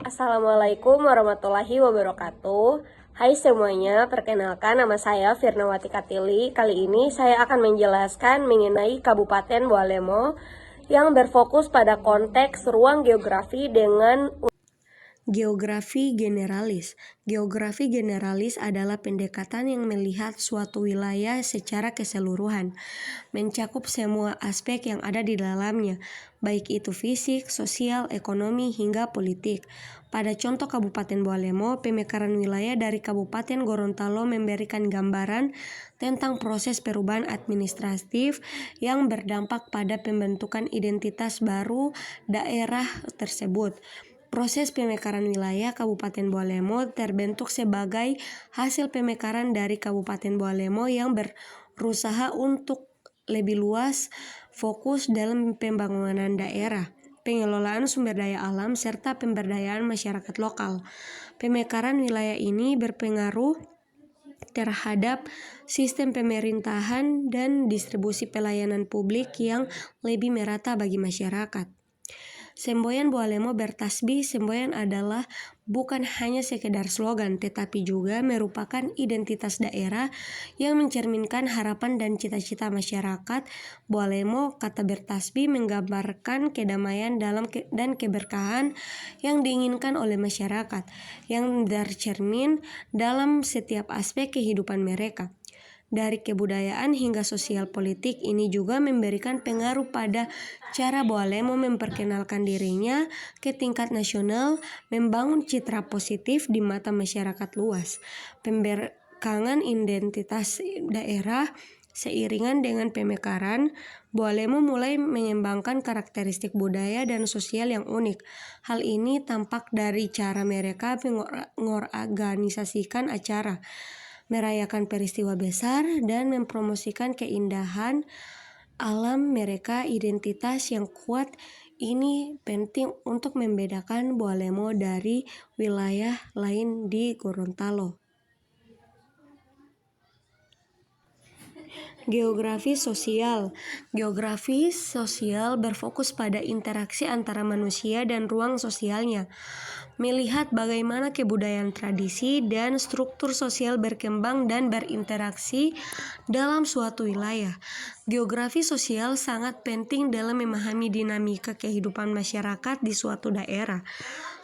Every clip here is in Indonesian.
Assalamualaikum warahmatullahi wabarakatuh. Hai semuanya, perkenalkan nama saya Firnawati Katili. Kali ini saya akan menjelaskan mengenai Kabupaten Bualemo yang berfokus pada konteks ruang geografi dengan geografi generalis. Geografi generalis adalah pendekatan yang melihat suatu wilayah secara keseluruhan, mencakup semua aspek yang ada di dalamnya, baik itu fisik, sosial, ekonomi, hingga politik. Pada contoh Kabupaten Bualemo, pemekaran wilayah dari Kabupaten Gorontalo memberikan gambaran tentang proses perubahan administratif yang berdampak pada pembentukan identitas baru daerah tersebut. Proses pemekaran wilayah Kabupaten Bualemo terbentuk sebagai hasil pemekaran dari Kabupaten Bualemo yang berusaha untuk lebih luas fokus dalam pembangunan daerah, pengelolaan sumber daya alam, serta pemberdayaan masyarakat lokal. Pemekaran wilayah ini berpengaruh terhadap sistem pemerintahan dan distribusi pelayanan publik yang lebih merata bagi masyarakat. Semboyan Bualemo bertasbih. Semboyan adalah bukan hanya sekedar slogan, tetapi juga merupakan identitas daerah yang mencerminkan harapan dan cita-cita masyarakat. Bualemo, kata bertasbih, menggambarkan kedamaian dan keberkahan yang diinginkan oleh masyarakat, yang tercermin dalam setiap aspek kehidupan mereka. Dari kebudayaan hingga sosial politik, ini juga memberikan pengaruh pada cara Bualemo memperkenalkan dirinya ke tingkat nasional, membangun citra positif di mata masyarakat luas. Pemberkangan identitas daerah seiringan dengan pemekaran, Bualemo mulai mengembangkan karakteristik budaya dan sosial yang unik. Hal ini tampak dari cara mereka mengorganisasikan acara, merayakan peristiwa besar, dan mempromosikan keindahan alam mereka. Identitas yang kuat ini penting untuk membedakan Bualemo dari wilayah lain di Gorontalo. Geografi sosial. Geografi sosial berfokus pada interaksi antara manusia dan ruang sosialnya, melihat bagaimana kebudayaan, tradisi, dan struktur sosial berkembang dan berinteraksi dalam suatu wilayah. Geografi sosial sangat penting dalam memahami dinamika kehidupan masyarakat di suatu daerah.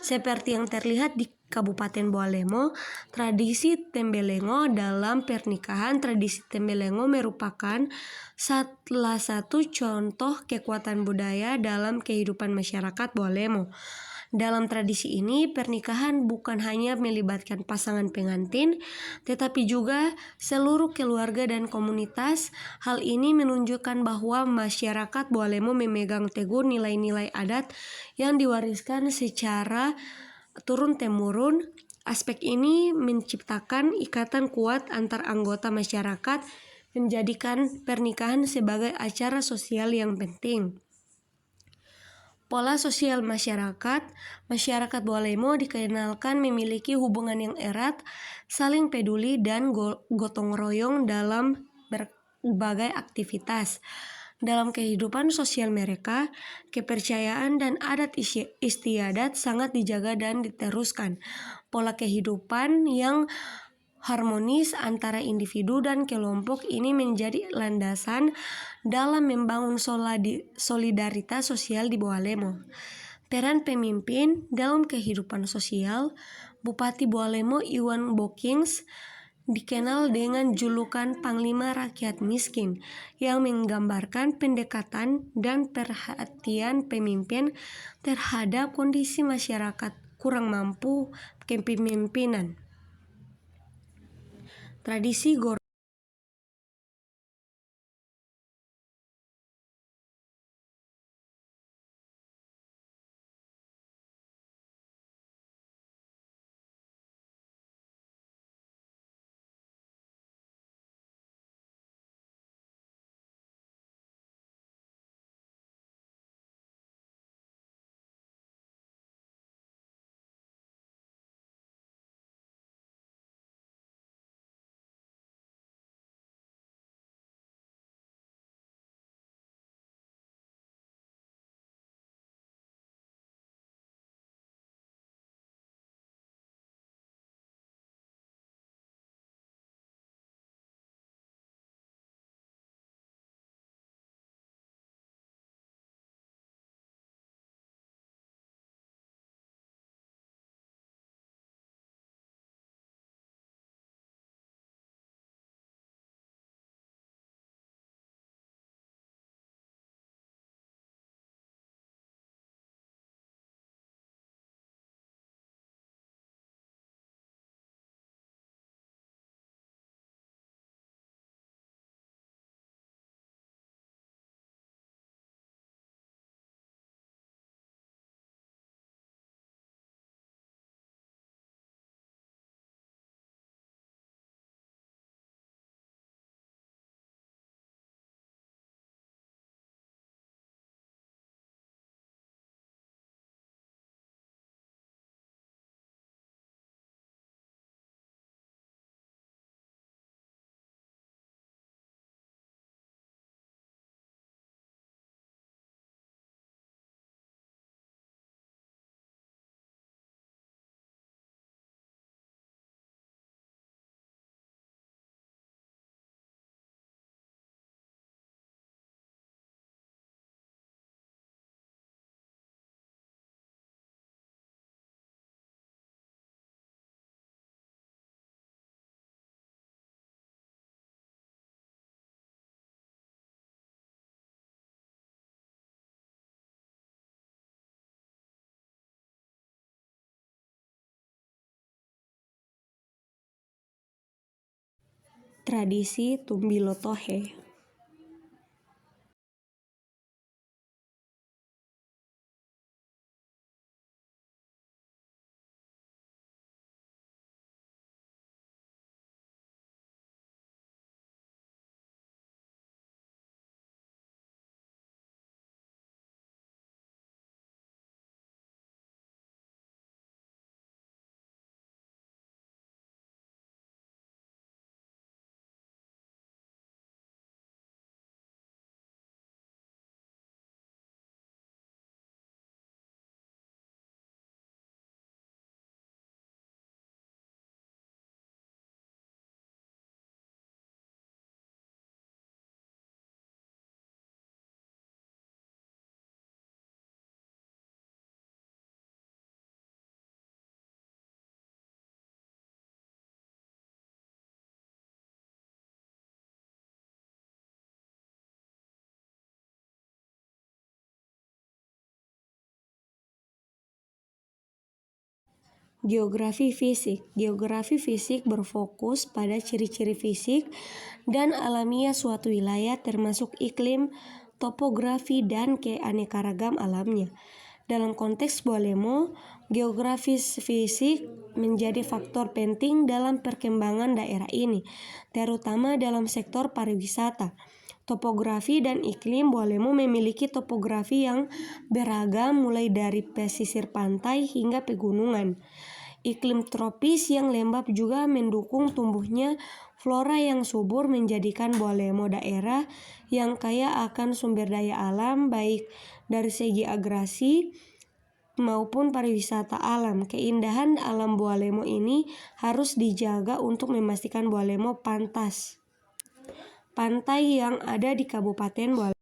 Seperti yang terlihat di Kabupaten Bualemo, tradisi Tembelengo dalam pernikahan. Tradisi Tembelengo merupakan salah satu contoh kekuatan budaya dalam kehidupan masyarakat Bualemo. Dalam tradisi ini, pernikahan bukan hanya melibatkan pasangan pengantin, tetapi juga seluruh keluarga dan komunitas. Hal ini menunjukkan bahwa masyarakat Bualemo memegang teguh nilai-nilai adat yang diwariskan secara turun-temurun. Aspek ini menciptakan ikatan kuat antar anggota masyarakat, menjadikan pernikahan sebagai acara sosial yang penting. Pola sosial masyarakat. Masyarakat Bualemo dikenalkan memiliki hubungan yang erat, saling peduli, dan gotong royong dalam berbagai aktivitas. Dalam kehidupan sosial mereka, kepercayaan dan adat istiadat sangat dijaga dan diteruskan. Pola kehidupan yang harmonis antara individu dan kelompok ini menjadi landasan dalam membangun solidaritas sosial di Bualemo. Peran pemimpin dalam kehidupan sosial. Bupati Bualemo Iwan Bokings dikenal dengan julukan Panglima Rakyat Miskin, yang menggambarkan pendekatan dan perhatian pemimpin terhadap kondisi masyarakat kurang mampu kepemimpinan. Tradisi tradisi Tumbilotohe. Geografi fisik. Geografi fisik berfokus pada ciri-ciri fisik dan alamiah suatu wilayah termasuk iklim, topografi, dan keanekaragam alamnya. Dalam konteks Boalemo, geografi fisik menjadi faktor penting dalam perkembangan daerah ini, terutama dalam sektor pariwisata. Topografi dan iklim Boalemo memiliki topografi yang beragam mulai dari pesisir pantai hingga pegunungan. Iklim tropis yang lembab juga mendukung tumbuhnya flora yang subur menjadikan Boalemo daerah yang kaya akan sumber daya alam baik dari segi agresi maupun pariwisata alam. Keindahan alam Boalemo ini harus dijaga untuk memastikan Boalemo pantas. Pantai yang ada di Kabupaten Boalemo.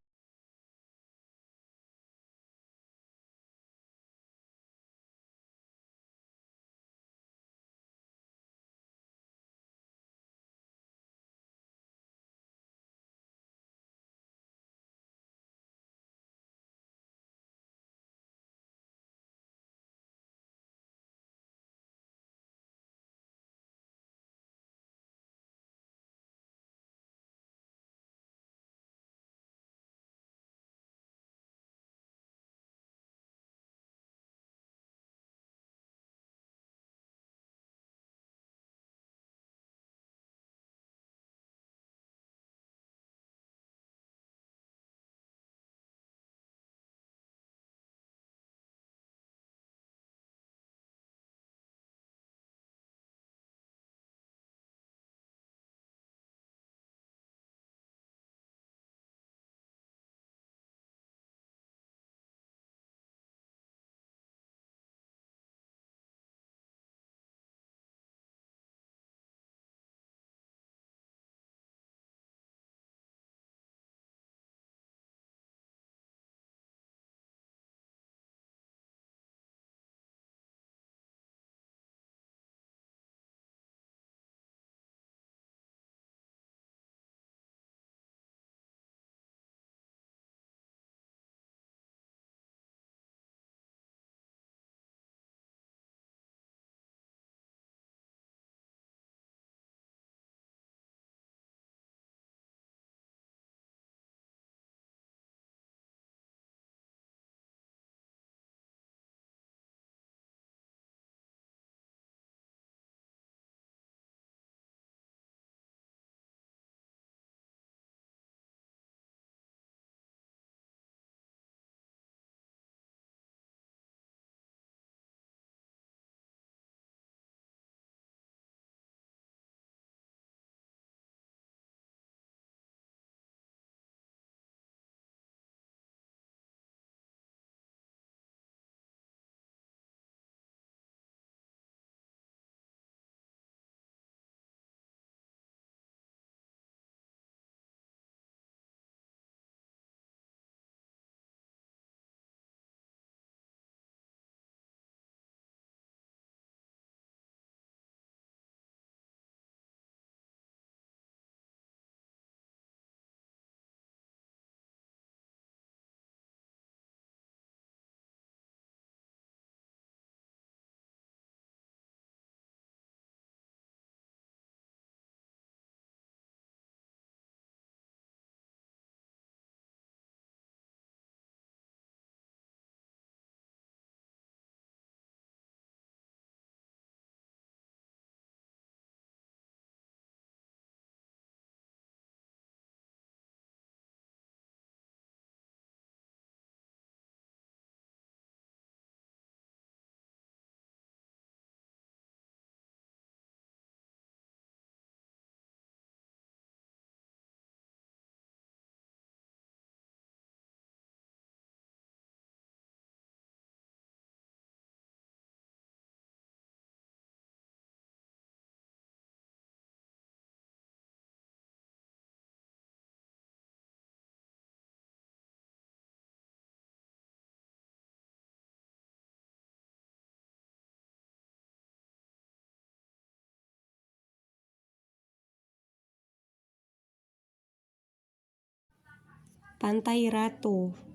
Pantai Ratu.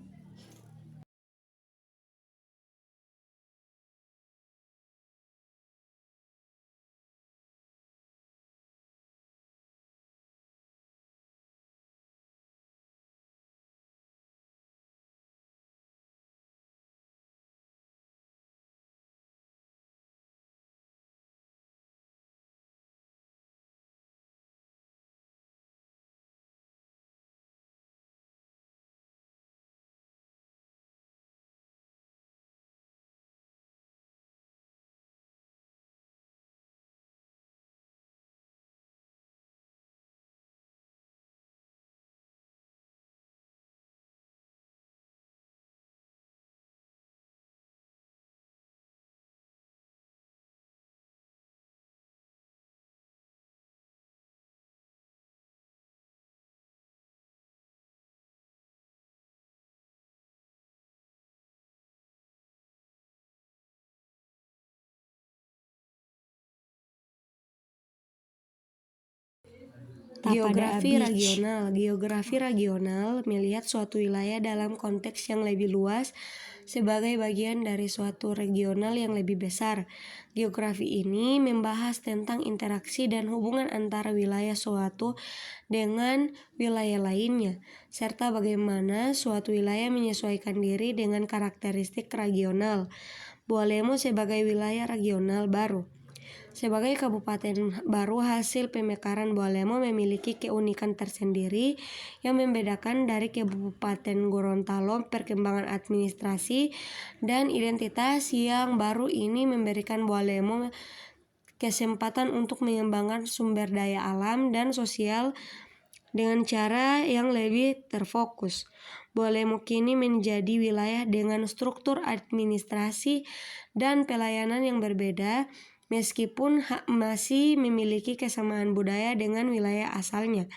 Geografi regional melihat suatu wilayah dalam konteks yang lebih luas sebagai bagian dari suatu regional yang lebih besar. Geografi ini membahas tentang interaksi dan hubungan antara wilayah suatu dengan wilayah lainnya, serta bagaimana suatu wilayah menyesuaikan diri dengan karakteristik regional. Bualemo sebagai wilayah regional baru. Sebagai kabupaten baru hasil pemekaran, Bualemo memiliki keunikan tersendiri yang membedakan dari Kabupaten Gorontalo. Perkembangan administrasi dan identitas yang baru ini memberikan Bualemo kesempatan untuk mengembangkan sumber daya alam dan sosial dengan cara yang lebih terfokus. Bualemo kini menjadi wilayah dengan struktur administrasi dan pelayanan yang berbeda, meskipun masih memiliki kesamaan budaya dengan wilayah asalnya.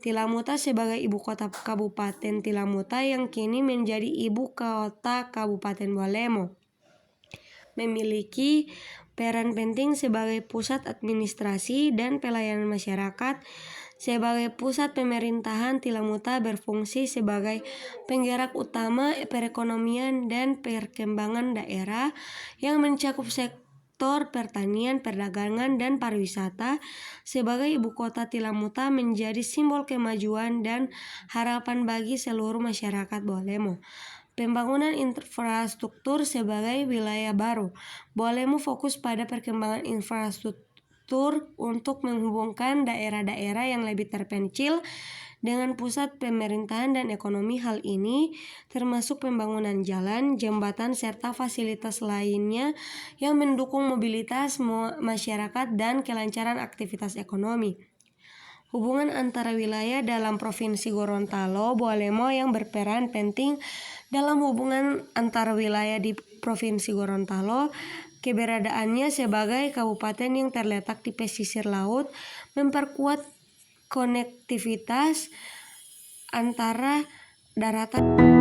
Tilamuta sebagai ibu kota Kabupaten Tilamuta yang kini menjadi ibu kota Kabupaten Bualemo memiliki peran penting sebagai pusat administrasi dan pelayanan masyarakat. Sebagai pusat pemerintahan, Tilamuta berfungsi sebagai penggerak utama perekonomian dan perkembangan daerah yang mencakup sektor pertanian, perdagangan, dan pariwisata. Sebagai ibu kota, Tilamuta menjadi simbol kemajuan dan harapan bagi seluruh masyarakat Bualemo. Pembangunan infrastruktur sebagai wilayah baru. Bualemo fokus pada perkembangan infrastruktur untuk menghubungkan daerah-daerah yang lebih terpencil dengan pusat pemerintahan dan ekonomi. Hal ini termasuk pembangunan jalan, jembatan, serta fasilitas lainnya yang mendukung mobilitas masyarakat dan kelancaran aktivitas ekonomi. Hubungan antara wilayah dalam Provinsi Gorontalo, Bualemo yang berperan penting dalam hubungan antara wilayah di Provinsi Gorontalo. Keberadaannya sebagai kabupaten yang terletak di pesisir laut memperkuat konektivitas antara daratan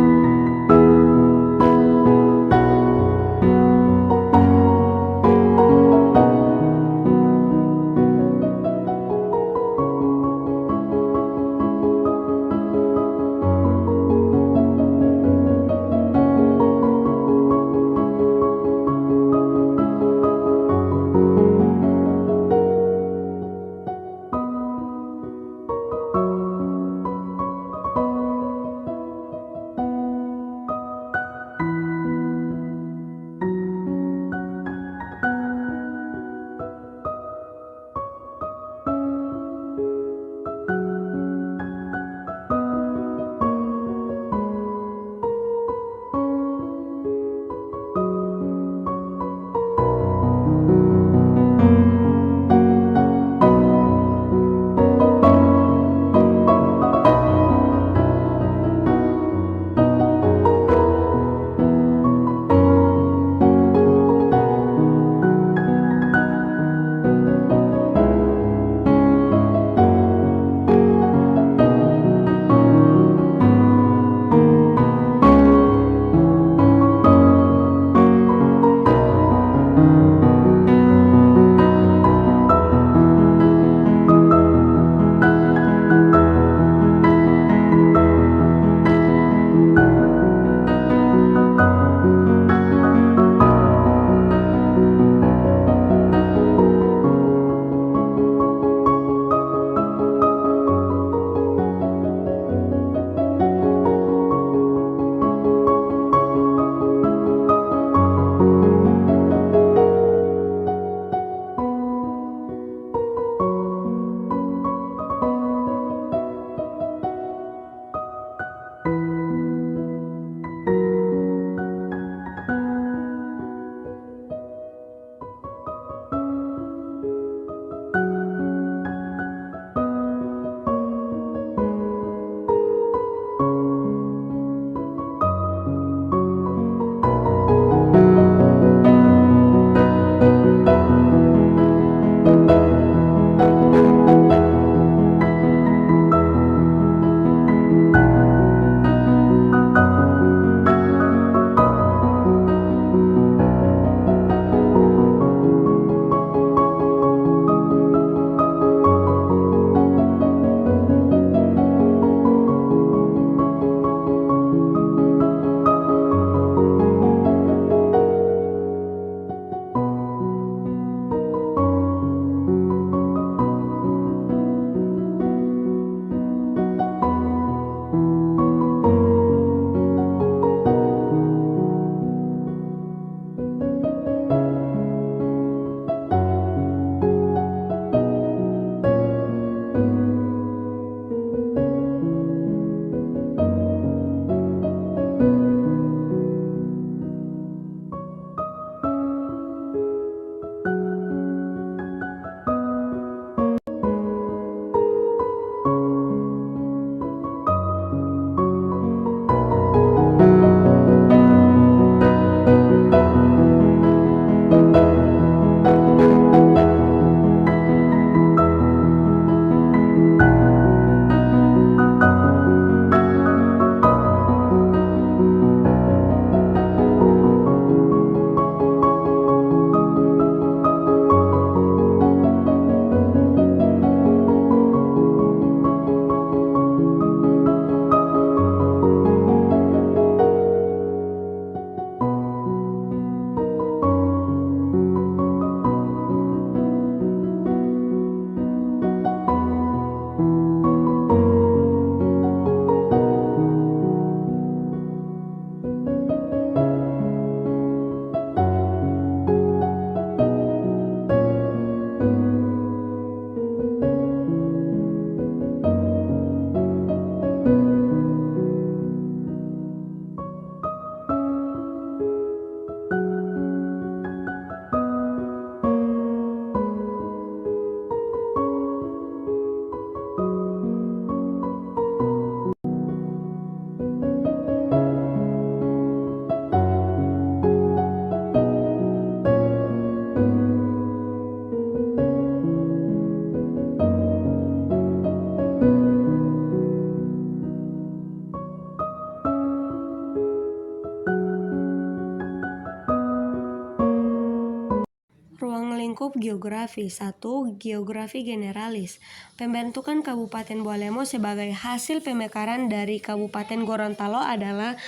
lingkup geografi. 1. Geografi generalis. Pembentukan Kabupaten Bualemo sebagai hasil pemekaran dari Kabupaten Gorontalo adalah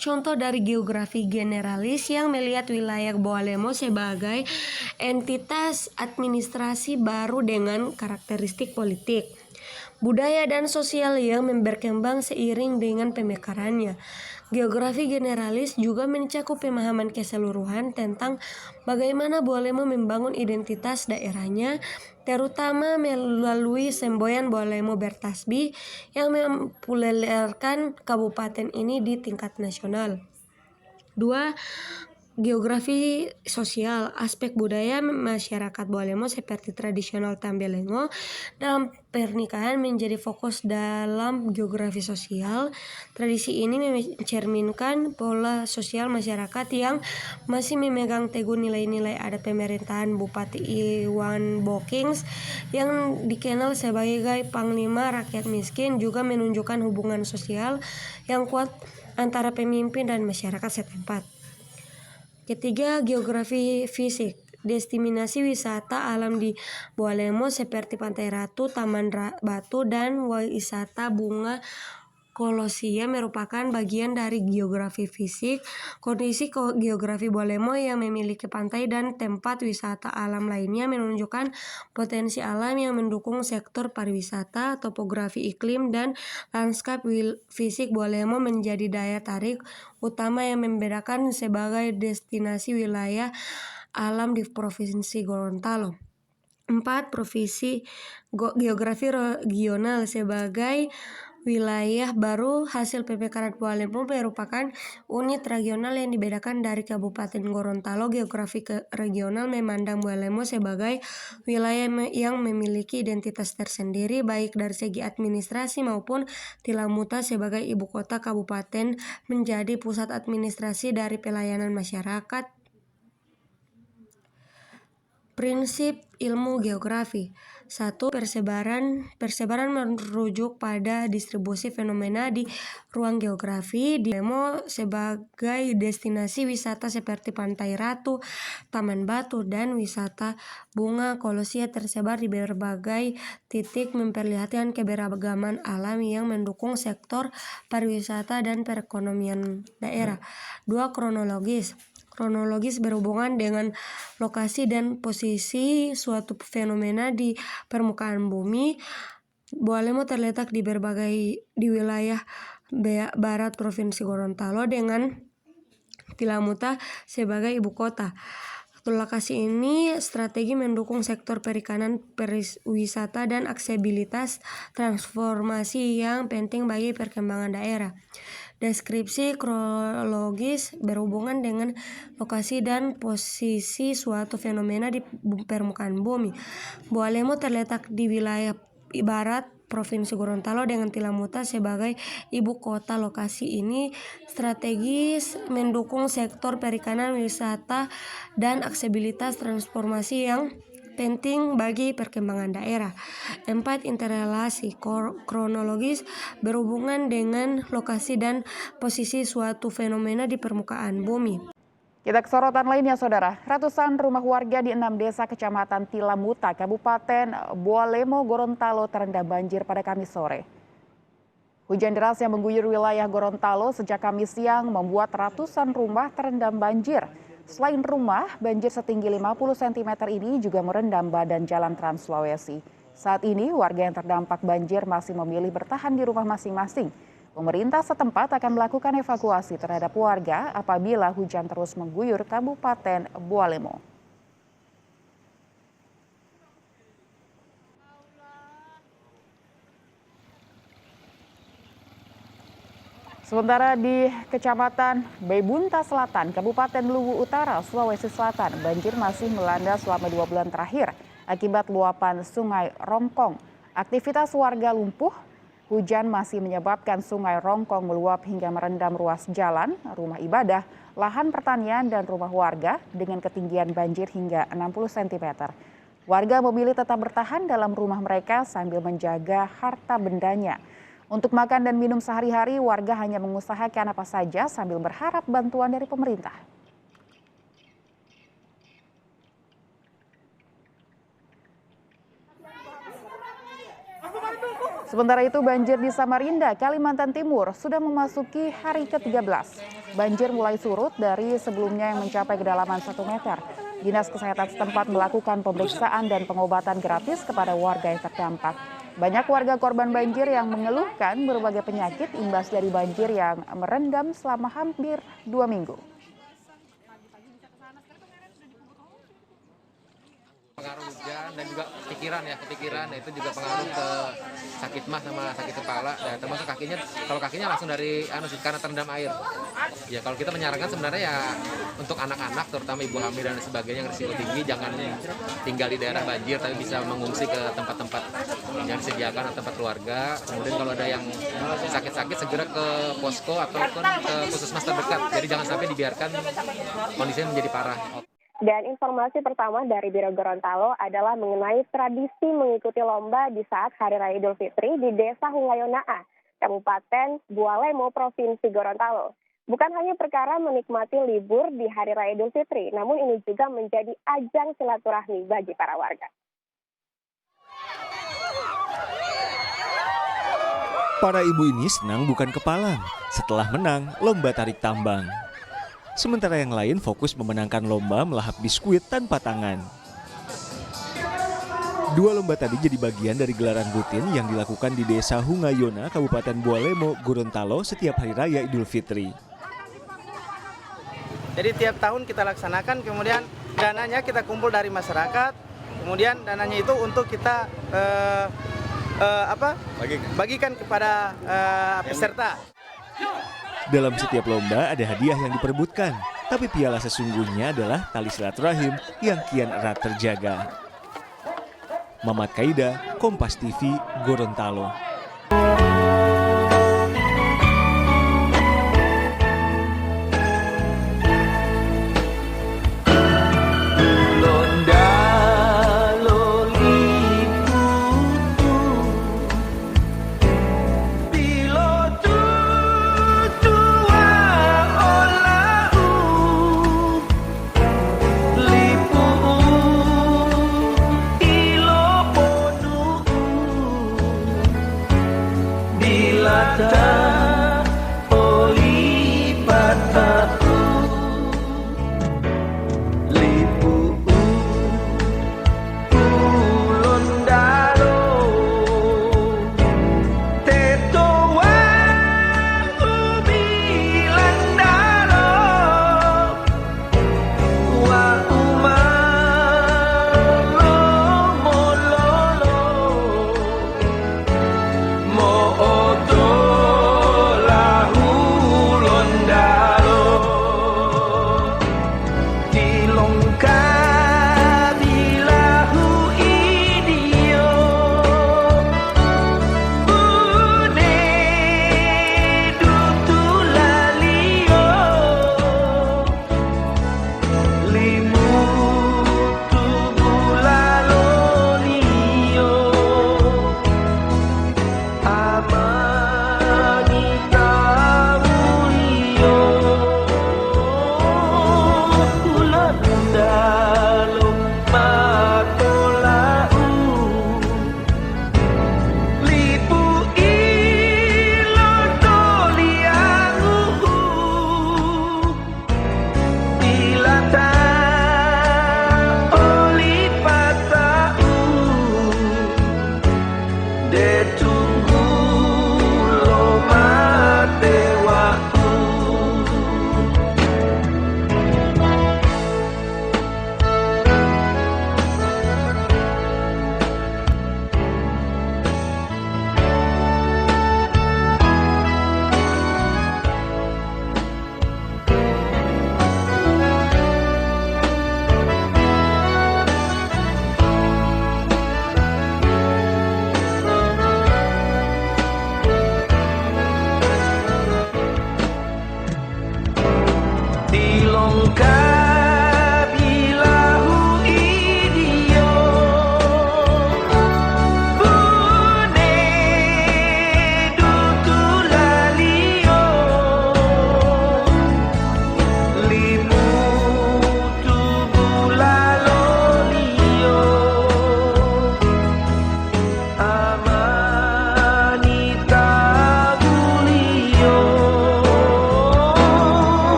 contoh dari geografi generalis yang melihat wilayah Bualemo sebagai entitas administrasi baru dengan karakteristik politik, budaya dan sosial yang berkembang seiring dengan pemekarannya. Geografi generalis juga mencakup pemahaman keseluruhan tentang bagaimana Bualemo membangun identitas daerahnya, terutama melalui semboyan Bualemo Bertasbih yang mempopulerkan kabupaten ini di tingkat nasional. 2. Geografi sosial. Aspek budaya masyarakat Bualemo seperti tradisional Tambelengo dalam pernikahan menjadi fokus dalam geografi sosial. Tradisi ini mencerminkan pola sosial masyarakat yang masih memegang teguh nilai-nilai adat pemerintahan Bupati Iwan Bokings yang dikenal sebagai Panglima Rakyat Miskin, juga menunjukkan hubungan sosial yang kuat antara pemimpin dan masyarakat setempat. Ketiga, geografi fisik. Destinasi wisata alam di Bualemo seperti Pantai Ratu, Taman Batu, dan wisata bunga Kolosia merupakan bagian dari geografi fisik. Kondisi geografi Bualemo yang memiliki pantai dan tempat wisata alam lainnya menunjukkan potensi alam yang mendukung sektor pariwisata. Topografi iklim dan lanskap fisik Bualemo menjadi daya tarik utama yang membedakan sebagai destinasi wilayah alam di Provinsi Gorontalo. 4. Geografi regional. Sebagai wilayah baru hasil pemekaran Bualemo merupakan unit regional yang dibedakan dari Kabupaten Gorontalo. Geografi regional memandang Bualemo sebagai wilayah yang memiliki identitas tersendiri baik dari segi administrasi maupun Tilamuta sebagai ibu kota kabupaten menjadi pusat administrasi dari pelayanan masyarakat. Prinsip ilmu geografi. 1. Persebaran merujuk pada distribusi fenomena di ruang geografi. Di Bualemo sebagai destinasi wisata seperti Pantai Ratu, Taman Batu, dan wisata bunga Kolosia tersebar di berbagai titik, memperlihatkan keberagaman alam yang mendukung sektor pariwisata dan perekonomian daerah. 2. Kronologis berhubungan dengan lokasi dan posisi suatu fenomena di permukaan bumi. Bualemo terletak di wilayah barat Provinsi Gorontalo dengan Tilamuta sebagai ibu kota. Lokasi ini strategi mendukung sektor perikanan, pariwisata, dan aksesibilitas transformasi yang penting bagi perkembangan daerah. Deskripsi kronologis berhubungan dengan lokasi dan posisi suatu fenomena di permukaan bumi. Bualemo terletak di wilayah barat Provinsi Gorontalo dengan Tilamuta sebagai ibu kota. Lokasi ini strategis mendukung sektor perikanan, wisata, dan aksesibilitas transformasi yang penting bagi perkembangan daerah. 4. Interrelasi. Kronologis berhubungan dengan lokasi dan posisi suatu fenomena di permukaan bumi. Kita ke sorotan lainnya, Saudara. Ratusan rumah warga di 6 desa Kecamatan Tilamuta, Kabupaten Bualemo, Gorontalo terendam banjir pada Kamis sore. Hujan deras yang mengguyur wilayah Gorontalo sejak Kamis siang membuat ratusan rumah terendam banjir. Selain rumah, banjir setinggi 50 cm ini juga merendam badan jalan Trans Sulawesi. Saat ini warga yang terdampak banjir masih memilih bertahan di rumah masing-masing. Pemerintah setempat akan melakukan evakuasi terhadap warga apabila hujan terus mengguyur Kabupaten Bualemo. Sementara di Kecamatan Bebunta Selatan, Kabupaten Luwu Utara, Sulawesi Selatan, banjir masih melanda selama 2 bulan terakhir akibat luapan Sungai Rongkong. Aktivitas warga lumpuh, hujan masih menyebabkan Sungai Rongkong meluap hingga merendam ruas jalan, rumah ibadah, lahan pertanian, dan rumah warga dengan ketinggian banjir hingga 60 cm. Warga memilih tetap bertahan dalam rumah mereka sambil menjaga harta bendanya. Untuk makan dan minum sehari-hari, warga hanya mengusahakan apa saja sambil berharap bantuan dari pemerintah. Sementara itu banjir di Samarinda, Kalimantan Timur sudah memasuki hari ke-13. Banjir mulai surut dari sebelumnya yang mencapai kedalaman 1 meter. Dinas Kesehatan setempat melakukan pemeriksaan dan pengobatan gratis kepada warga yang terdampak. Banyak warga korban banjir yang mengeluhkan berbagai penyakit imbas dari banjir yang merendam selama hampir 2 minggu. Pengaruh hujan dan juga kepikiran itu juga pengaruh ke sakit mah sama sakit kepala, ya, termasuk kalau kakinya langsung dari karena terendam air. Ya kalau kita menyarankan sebenarnya ya untuk anak-anak terutama ibu hamil dan sebagainya yang risiko tinggi jangan tinggal di daerah banjir tapi bisa mengungsi ke tempat-tempat yang disediakan atau tempat keluarga. Kemudian kalau ada yang sakit-sakit segera ke posko ataupun ke puskesmas terdekat. Jadi jangan sampai dibiarkan kondisinya menjadi parah. Dan informasi pertama dari Biro Gorontalo adalah mengenai tradisi mengikuti lomba di saat Hari Raya Idul Fitri di Desa Hungayonaa, Kabupaten Bualemo, Provinsi Gorontalo. Bukan hanya perkara menikmati libur di Hari Raya Idul Fitri, namun ini juga menjadi ajang silaturahmi bagi para warga. Para ibu ini senang bukan kepalang setelah menang lomba tarik tambang. Sementara yang lain fokus memenangkan lomba melahap biskuit tanpa tangan. Dua lomba tadi jadi bagian dari gelaran rutin yang dilakukan di Desa Hungayona, Kabupaten Bualemo, Gorontalo setiap Hari Raya Idul Fitri. Jadi tiap tahun kita laksanakan, kemudian dananya kita kumpul dari masyarakat, kemudian dananya itu untuk kita bagikan kepada peserta. Dalam setiap lomba ada hadiah yang diperebutkan, tapi piala sesungguhnya adalah tali silaturahim yang kian erat terjaga. Mamat Kaida, Kompas TV, Gorontalo.